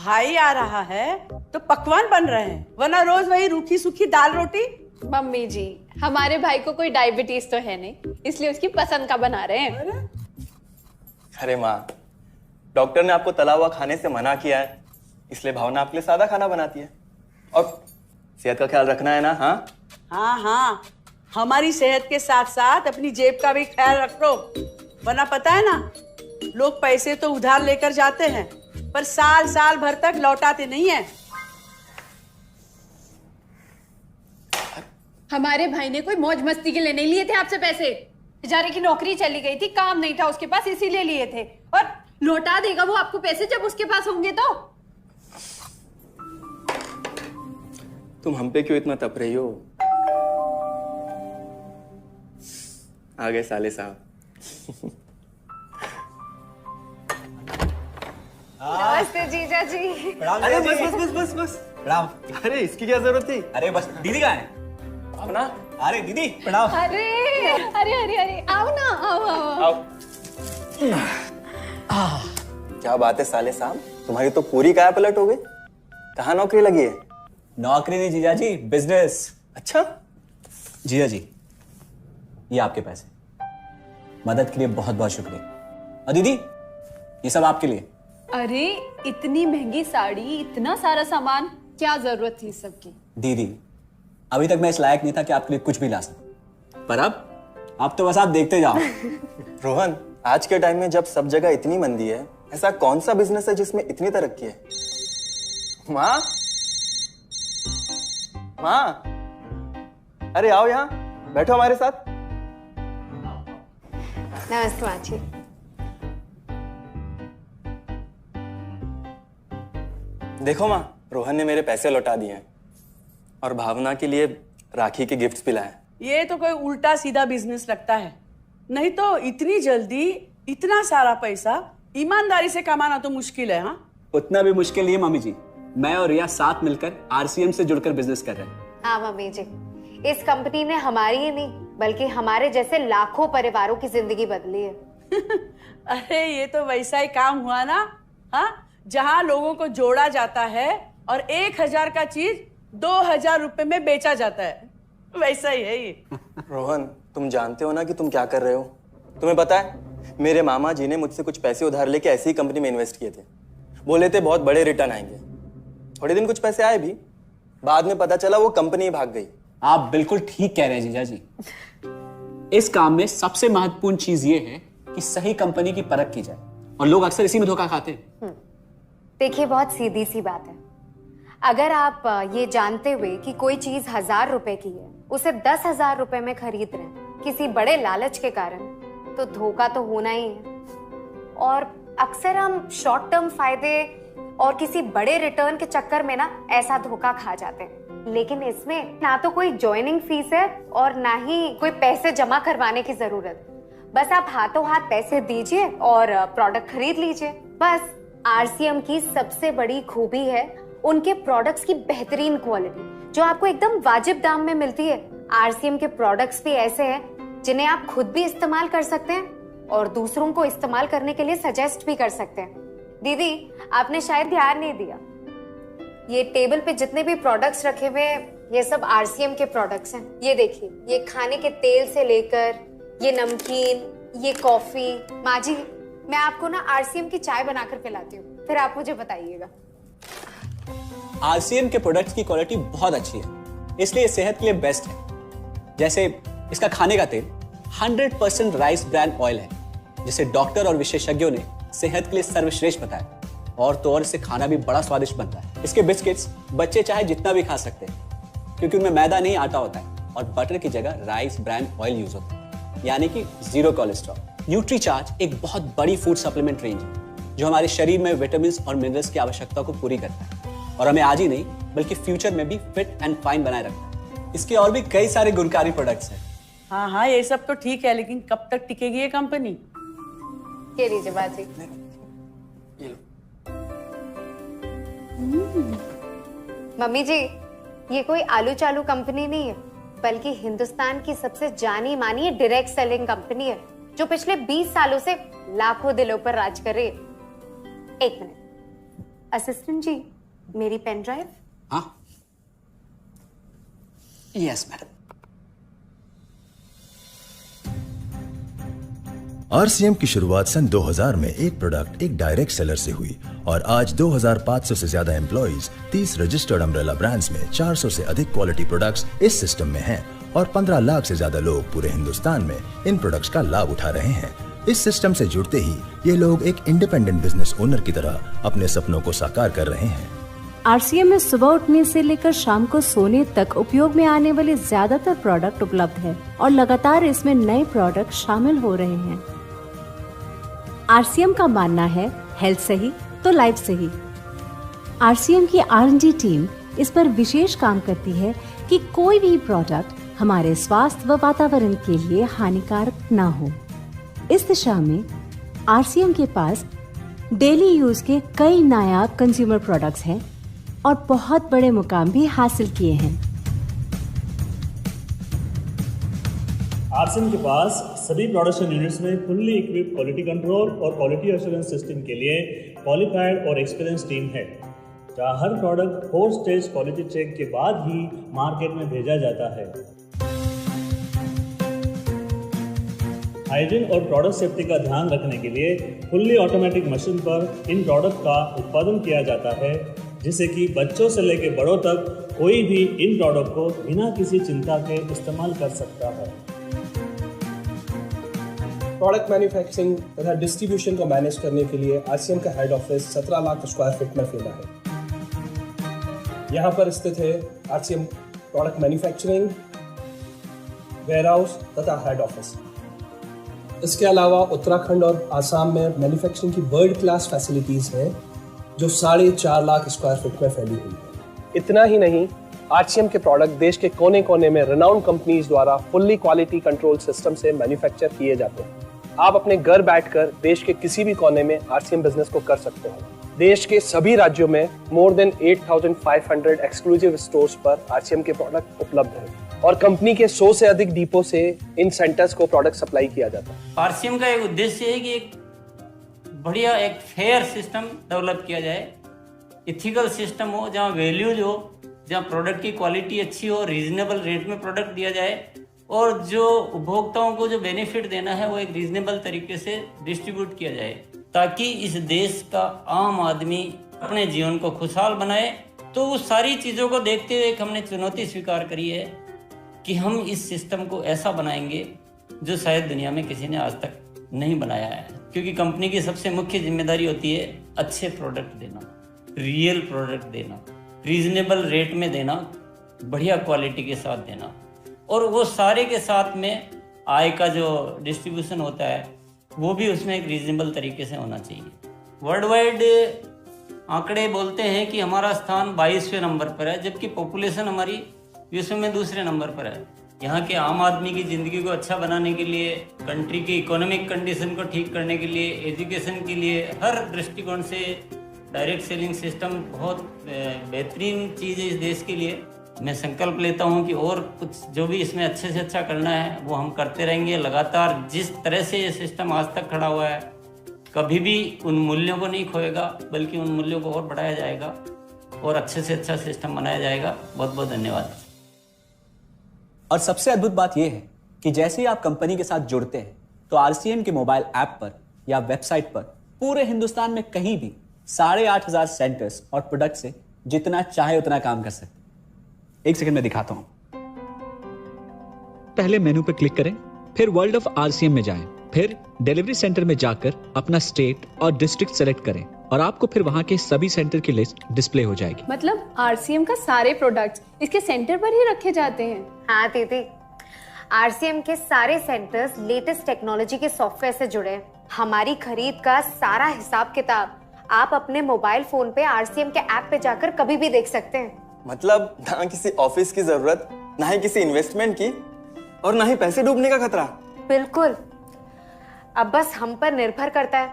भाई आ रहा है तो पकवान बन रहे हैं, वरना रोज वही रूखी सूखी दाल रोटी। मम्मी जी, हमारे भाई को कोई डायबिटीज तो है नहीं, इसलिए उसकी पसंद का बना रहे हैं। अरे माँ, डॉक्टर ने आपको तला हुआ खाने से मना किया है, इसलिए भावना आपके लिए सादा खाना बनाती है। और सेहत का ख्याल रखना है ना? हाँ हाँ हाँ, हमारी सेहत के साथ साथ अपनी जेब का भी ख्याल रखो, वरना पता है ना, लोग पैसे तो उधार लेकर जाते हैं पर साल साल भर तक लौटाते नहीं है। हमारे भाई ने कोई मौज मस्ती के लिए नहीं लिए थे आपसे पैसे। बेचारे की नौकरी चली गई थी, काम नहीं था उसके पास, इसीलिए लिए थे। और लौटा देगा वो आपको पैसे जब उसके पास होंगे तो। तुम हम पे क्यों इतना तप रही हो? आ गए साले साहब। नमस्ते जीजा जी। अरे बस बस बस बस बस प्रणाम। अरे इसकी क्या जरूरत थी? अरे बस दीदी कहाँ है? अपना अरे दीदी प्रणाम। अरे अरे अरे अरे आओ ना, आओ आओ। आओ। क्या बात है साले साहब, तुम्हारी तो पूरी काया पलट हो गई। कहाँ नौकरी लगी है? नौकरी नहीं जीजा जी, बिजनेस। अच्छा जीजा जी, ये आपके पैसे, मदद के लिए बहुत बहुत शुक्रिया। और दीदी, ये सब आपके लिए। अरे इतनी महंगी साड़ी, इतना सारा सामान, क्या जरूरत थी सबकी? दीदी, अभी तक मैं इस लायक नहीं था कि आपके लिए कुछ भी ला सकूं, पर अब तो बस आप देखते जाओ। रोहन, आज के टाइम में जब सब जगह इतनी मंदी है, ऐसा कौन सा बिजनेस है जिसमें इतनी तरक्की है? माँ, माँ, अरे आओ यहाँ बैठो हमारे साथ। नमस्ते माँ जी। देखो माँ, रोहन ने मेरे पैसे लौटा दिए हैं और भावना के लिए राखी के गिफ्ट्स भी लाए। ये तो कोई उल्टा सीधा बिजनेस लगता है, नहीं तो इतनी जल्दी इतना सारा पैसा ईमानदारी से कमाना तो मुश्किल है। हाँ, उतना भी मुश्किल नहीं है मम्मी जी। मैं और रिया साथ मिलकर आरसीएम से जुड़कर बिजनेस कर रहे हैं। हाँ मम्मी जी, इस कंपनी ने हमारी ही नहीं बल्कि हमारे जैसे लाखों परिवारों की जिंदगी बदली है। अरे ये तो वैसा ही काम हुआ ना, हाँ, जहाँ लोगों को जोड़ा जाता है और 1000 का चीज 2000 रुपए में बेचा जाता है, वैसा ही है ये। रोहन, तुम जानते हो ना कि तुम क्या कर रहे हो? तुम्हें पता है, मेरे मामा जी ने मुझसे कुछ पैसे उधार लेके ऐसी ही कंपनी में इन्वेस्ट किए थे। बोले थे बहुत बड़े रिटर्न आएंगे। थोड़े दिन कुछ पैसे आए भी, बाद में पता चला वो कंपनी ही भाग गई। आप बिल्कुल ठीक कह रहे हैं जीजा जी। इस काम में सबसे महत्वपूर्ण चीज ये है कि सही कंपनी की परख की जाए, और लोग अक्सर इसी में धोखा खाते हैं। देखिए, बहुत सीधी सी बात है। अगर आप ये जानते हुए कि कोई चीज 1000 रुपए की है, उसे 10,000 रुपए में खरीद रहे हैं किसी बड़े लालच के कारण, तो धोखा तो होना ही है। और अक्सर हम शॉर्ट टर्म फायदे और किसी बड़े रिटर्न के चक्कर में ना ऐसा धोखा खा जाते हैं। लेकिन इसमें ना तो कोई ज्वाइनिंग फीस है और ना ही कोई पैसे जमा करवाने की जरूरत। बस आप हाथों हाथ पैसे दीजिए और प्रोडक्ट खरीद लीजिए। बस आरसीएम की सबसे बड़ी खूबी है उनके प्रोडक्ट्स की बेहतरीन क्वालिटी, जो आपको एकदम वाजिब दाम में मिलती है। आरसीएम के प्रोडक्ट्स भी ऐसे हैं जिन्हें आप खुद भी इस्तेमाल कर सकते हैं और दूसरों को इस्तेमाल करने के लिए सजेस्ट भी कर सकते हैं। दीदी, आपने शायद ध्यान नहीं दिया, ये टेबल पे जितने भी प्रोडक्ट्स रखे हुए हैं, ये सब आरसीएम के प्रोडक्ट्स हैं। ये देखिए, ये खाने के तेल से लेकर ये नमकीन, ये कॉफी। माँ जी, मैं आपको ना आरसीएम की चाय बनाकर पिलाती हूँ, फिर आप मुझे बताइएगा। आरसीएम के प्रोडक्ट्स की क्वालिटी बहुत अच्छी है, इसलिए सेहत के लिए बेस्ट है। जैसे इसका खाने का तेल 100% राइस ब्रांड ऑयल है, जिसे डॉक्टर और विशेषज्ञों ने सेहत के लिए सर्वश्रेष्ठ बताया। और तो और, इसे खाना भी बड़ा स्वादिष्ट बनता है। इसके बिस्किट्स बच्चे चाहे जितना भी खा सकते हैं, क्योंकि उनमें मैदा नहीं आटा होता है और बटर की जगह राइस ब्रांड ऑयल यूज होता है, यानी कि 0 कोलेस्ट्रॉल। न्यूट्रीचार्ज एक बहुत बड़ी फूड सप्लीमेंट रेंज है, जो हमारे शरीर में विटामिन और मिनरल्स की आवश्यकता को पूरी करता है और हमें आज ही नहीं बल्कि फ्यूचर में भी फिट एंड फाइन बनाए रखता है। इसके और भी कई सारे गुणकारी प्रोडक्ट्स हैं। हाँ हाँ, ये सब तो ठीक है, लेकिन कब तक टिकेगी ये कंपनी? ये लीजिए बाजी। मम्मी जी, ये कोई आलू चालू कंपनी नहीं है, बल्कि हिंदुस्तान की सबसे जानी मानी डायरेक्ट सेलिंग कंपनी है, जो पिछले 20 सालों से लाखों दिलों पर राज कर रही है। एक मिनट, असिस्टेंट जी, मेरी पेन ड्राइव। हाँ, यस मैडम। आरसीएम की शुरुआत सन 2000 में एक प्रोडक्ट एक डायरेक्ट सेलर से हुई और आज 2500 से ज्यादा एम्प्लॉइज, 30 रजिस्टर्ड अम्ब्रेला ब्रांड्स में 400 से अधिक क्वालिटी प्रोडक्ट्स इस सिस्टम में हैं और 15 लाख से ज्यादा लोग पूरे हिंदुस्तान में इन प्रोडक्ट्स का लाभ उठा रहे हैं। इस सिस्टम से जुड़ते ही ये लोग एक इंडिपेंडेंट बिजनेस ओनर की तरह अपने सपनों को साकार कर रहे हैं। आरसीएम में सुबह उठने से लेकर शाम को सोने तक उपयोग में आने वाले ज्यादातर प्रोडक्ट उपलब्ध है और लगातार इसमें नए प्रोडक्ट शामिल हो रहे हैं। आरसीएम का मानना है हेल्थ सही तो लाइफ सही। आरसीएम की R&D टीम इस पर विशेष काम करती है कि कोई भी प्रोडक्ट हमारे स्वास्थ्य व वातावरण के लिए हानिकारक ना हो। इस दिशा में आरसीएम के पास डेली यूज के कई नायाब कंज्यूमर प्रोडक्ट्स हैं और बहुत बड़े मुकाम भी हासिल किए हैं। आरसीएम के पास सभी प्रोडक्शन यूनिट्स में फुल्ली इक्विप्ड क्वालिटी कंट्रोल और क्वालिटी एश्योरेंस सिस्टम के लिए क्वालिफाइड और एक्सपीरियंस टीम है, जहां हर प्रोडक्ट 4 स्टेज क्वालिटी चेक के बाद ही मार्केट में भेजा जाता है। हाइजीन और प्रोडक्ट सेफ्टी का ध्यान रखने के लिए फुल्ली ऑटोमेटिक मशीन पर इन प्रोडक्ट का उत्पादन किया जाता है, जिससे कि बच्चों से लेकर बड़ों तक कोई भी इन प्रोडक्ट को बिना किसी चिंता के इस्तेमाल कर सकता है। प्रोडक्ट मैन्युफैक्चरिंग तथा डिस्ट्रीब्यूशन को मैनेज करने के लिए आरसीएम का head office 17 lakh square feet में फैला है। यहाँ पर स्थित है आरसीएम प्रोडक्ट मैन्युफैक्चरिंग, वेयरहाउस तथा हेड ऑफिस। इसके अलावा उत्तराखंड और आसाम में मैन्युफैक्चरिंग की वर्ल्ड क्लास फैसिलिटीज़ हैं, जो 4.5 लाख स्क्वायर फीट में फैली हुई है। इतना ही नहीं, आरसीएम के प्रोडक्ट देश के कोने कोने में रेनाउंड कंपनीज द्वारा फुल्ली क्वालिटी कंट्रोल सिस्टम से मैन्युफैक्चर किए जाते हैं। आप अपने घर बैठकर देश के किसी भी कोने में आरसीएम बिजनेस को कर सकते हैं। देश के सभी राज्यों में मोर देन 8,500 एक्सक्लूसिव स्टोर्स पर आरसीएम के प्रोडक्ट उपलब्ध हैं और कंपनी के 100 से अधिक डिपो से इन सेंटर्स को प्रोडक्ट सप्लाई किया जाता है। आरसीएम का एक उद्देश्य है कि एक बढ़िया एक फेयर सिस्टम डेवलप किया जाए, इथिकल सिस्टम हो, जहाँ वैल्यूज हो, जहाँ प्रोडक्ट की क्वालिटी अच्छी हो, रीजनेबल रेट में प्रोडक्ट दिया जाए और जो उपभोक्ताओं को जो बेनिफिट देना है वो एक रीजनेबल तरीके से डिस्ट्रीब्यूट किया जाए, ताकि इस देश का आम आदमी अपने जीवन को खुशहाल बनाए। तो उस सारी चीज़ों को देखते हुए एक हमने चुनौती स्वीकार करी है कि हम इस सिस्टम को ऐसा बनाएंगे जो शायद दुनिया में किसी ने आज तक नहीं बनाया है, क्योंकि कंपनी की सबसे मुख्य जिम्मेदारी होती है अच्छे प्रोडक्ट देना, रियल प्रोडक्ट देना, रीजनेबल रेट में देना, बढ़िया क्वालिटी के साथ देना, और वो सारे के साथ में आय का जो डिस्ट्रीब्यूशन होता है वो भी उसमें एक रीजनेबल तरीके से होना चाहिए। वर्ल्ड वाइड आंकड़े बोलते हैं कि हमारा स्थान 22वें नंबर पर है, जबकि पॉपुलेशन हमारी विश्व में दूसरे नंबर पर है। यहाँ के आम आदमी की ज़िंदगी को अच्छा बनाने के लिए, कंट्री की इकोनॉमिक कंडीशन को ठीक करने के लिए, एजुकेशन के लिए, हर दृष्टिकोण से डायरेक्ट सेलिंग सिस्टम बहुत बेहतरीन चीज़ है इस देश के लिए। मैं संकल्प लेता हूँ कि और कुछ जो भी इसमें अच्छे से अच्छा करना है वो हम करते रहेंगे लगातार। जिस तरह से ये सिस्टम आज तक खड़ा हुआ है, कभी भी उन मूल्यों को नहीं खोएगा, बल्कि उन मूल्यों को और बढ़ाया जाएगा और अच्छे से अच्छा सिस्टम बनाया जाएगा। बहुत बहुत धन्यवाद। और सबसे अद्भुत बात यह है कि जैसे ही आप कंपनी के साथ जुड़ते हैं तो आरसीएम के मोबाइल ऐप पर या वेबसाइट पर पूरे हिंदुस्तान में कहीं भी 8,500 सेंटर्स और प्रोडक्ट से जितना चाहे उतना काम कर सकते हैं। एक सेकंड में दिखाता हूं। पहले मेनू पर क्लिक करें, फिर वर्ल्ड ऑफ आरसीएम में जाएं, फिर डिलीवरी सेंटर में जाकर अपना स्टेट और डिस्ट्रिक्ट सेलेक्ट करें और आपको फिर वहां के सभी सेंटर की लिस्ट डिस्प्ले हो जाएगी। मतलब आरसीएम का सारे प्रोडक्ट्स इसके सेंटर पर ही रखे जाते हैं? हाँ दीदी, आरसीएम के सारे सेंटर्स लेटेस्ट टेक्नोलॉजी के सॉफ्टवेयर से जुड़े हैं। हमारी खरीद का सारा हिसाब किताब आप अपने मोबाइल फोन पे आरसीएम के ऐप पे जाकर कभी भी देख सकते हैं। मतलब ना किसी ऑफिस की जरूरत, ना ही किसी इन्वेस्टमेंट की, और ना ही पैसे डूबने का खतरा। बिल्कुल। अब बस हम पर निर्भर करता है,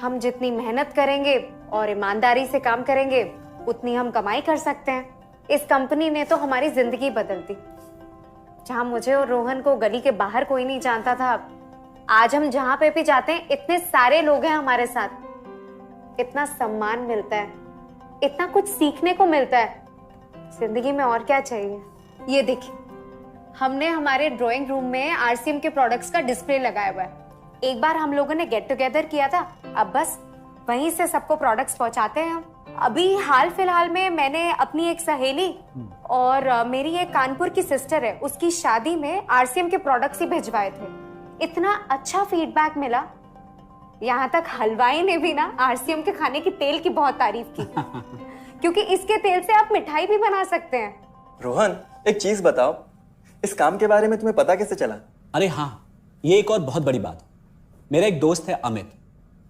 हम जितनी मेहनत करेंगे और ईमानदारी से काम करेंगे उतनी हम कमाई कर सकते हैं। इस कंपनी ने तो हमारी जिंदगी बदल दी। जहां मुझे और रोहन को गली के बाहर कोई नहीं जानता था, आज हम जहां पे भी जाते हैं इतने सारे लोग हैं हमारे साथ, इतना सम्मान मिलता है। इतना कुछ सीखने को मिलता है। जिंदगी में और क्या चाहिए। ये देखिए, हमने हमारे ड्राइंग रूम में आरसीएम के प्रोडक्ट्स का डिस्प्ले लगाया हुआ है। एक बार हम लोगों ने गेट टुगेदर किया था, अब बस वहीं से सबको प्रोडक्ट्स पहुंचाते हैं हम। अभी हाल फिलहाल में मैंने अपनी एक सहेली और मेरी एक कानपुर की सिस्टर है, उसकी शादी में आरसीएम के प्रोडक्ट्स ही भिजवाए थे। इतना अच्छा फीडबैक मिला, यहाँ तक हलवाई ने भी ना आरसीएम के खाने की तेल की बहुत तारीफ की क्योंकि इसके तेल से आप मिठाई भी बना सकते हैं। रोहन, एक चीज बताओ, इस काम के बारे में तुम्हें पता कैसे चला? अरे हाँ, ये एक और बहुत बड़ी बात। मेरा एक दोस्त है अमित,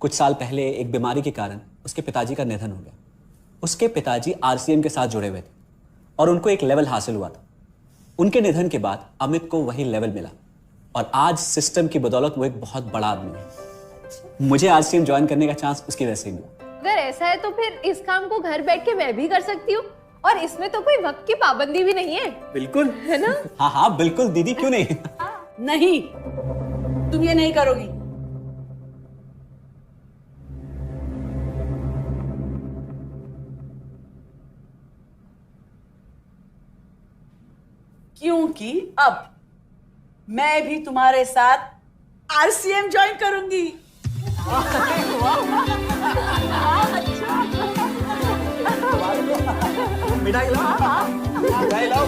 कुछ साल पहले एक बीमारी के कारण उसके पिताजी का निधन हो गया। उसके पिताजी आरसीएम के साथ जुड़े हुए थे और उनको एक लेवल हासिल हुआ था। उनके निधन के बाद अमित को वही लेवल मिला और आज सिस्टम की बदौलत वो एक बहुत बड़ा आदमी है। मुझे आरसीएम ज्वाइन करने का चांस उसकी वजह से ही मिला। अगर ऐसा है तो फिर इस काम को घर बैठ के मैं भी कर सकती हूँ, और इसमें तो कोई वक्त की पाबंदी भी नहीं है। बिल्कुल, है ना? हाँ हाँ बिल्कुल दीदी, क्यों नहीं। नहीं, तुम ये नहीं करोगी। क्योंकि अब मैं भी तुम्हारे साथ आरसीएम ज्वाइन करूंगी। मिठाई लाओ, मिठाई लाओ।